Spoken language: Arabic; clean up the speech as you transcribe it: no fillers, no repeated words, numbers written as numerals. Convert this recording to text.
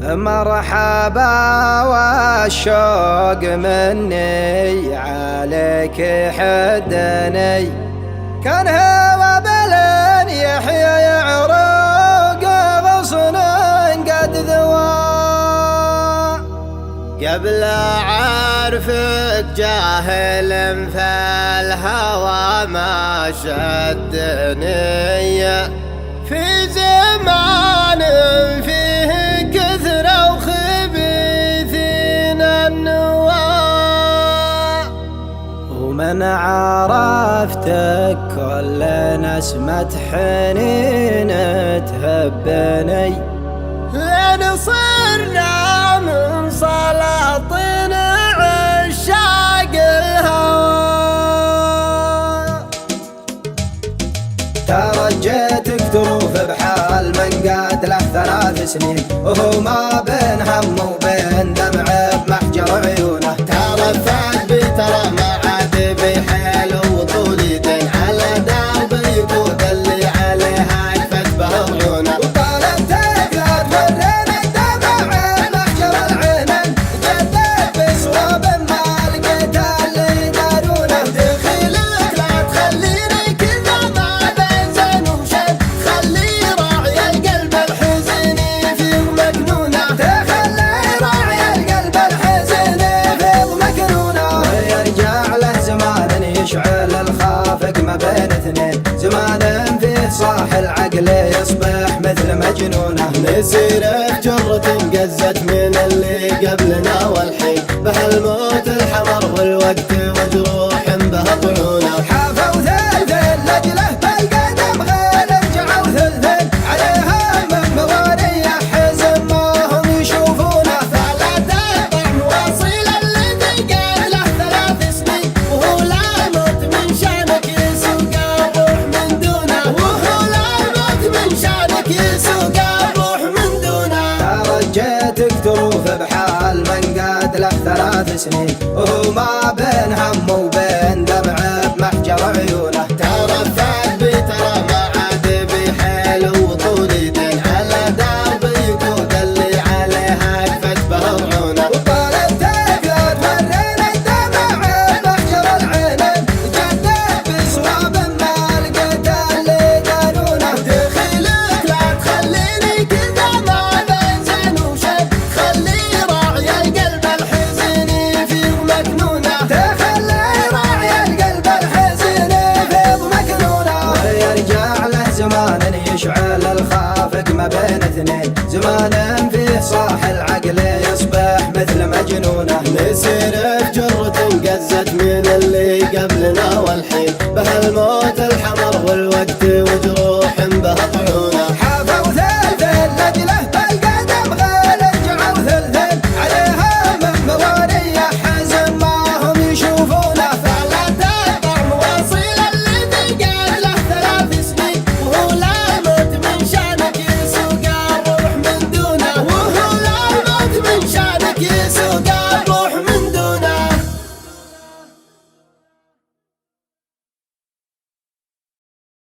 مرحبا والشوق مني عليك حدني، كان هوى بلن يحيى يعرق غصن قد ذوى. قبل عارفك جاهل فالهوى ما شدني، في زمان فيه كثرة وخبيثين النواة. ومن عرفتك كل نسمة حنين تهبني، لين صرنا من سلاطين عشاق الهوى. ترجيتك تروف بحال من قاتله 3 سنين، وهو ما بين هم وبين دمع بمحجر عيونه. ترفعت بترى ما عاد بحيل وطولي دين، على درب يقود اللي عليها عرفت به عيونه. وطالبتك لا تورين الدمع بمحجر العينين، جدك بصواب ما لقيت اللي يدارونه. دخيلك لا تخليني كذا ما بين زين وشد، خلي راعي القلب الحزيني فيه مكنونه. تخلي راعي القلب الحزيني فيه مكنونه. ويرجع له زمان يشعل الخافق ما بين 2، زمان فيه صاح العقل يصبح مثل مجنونه. نسيره جرة انقزت من اللي قبلنا والحين، بهالموت الحمر والوقت وجروح به طيونه. حافوا 3 لجله بالقدم غير رجعوا 3، عليها من مواريح حزن ما هم يشوفونه. فلا تابع واصيل الذي قال له 3 سنين، وهو لا يموت من شانك يسوق الروح من دونه. وهو لا يموت من شانك يسوق الروح من دونه. ترجيتك تروف بحال من قاتله 3 سنين، وهو ما بين هم وبين دمع بمحجر عيونه. ترفعت بترى ما عاد بحيل وطولي دين، على درب يقود اللي عليها عرفت به عيونه. وطالبتك لا تورين الدمع بمحجر العينين، جدك بصواب ما لقيت اللي يدارونه. دخيلك لا تخليني كذا ما بين زين وشد، خلي راعي القلب الحزيني فيه مكنونه. تخلي راعي القلب الحزيني فيه مكنونه. ويرجع له زمان يشعل الخافق ما بين 2، زمان فيه صاح العقل يصبح مثل مجنونه. نسيره جرة انقزت من اللي قبلنا والحين، بهالموت الحمر والوقت وجروح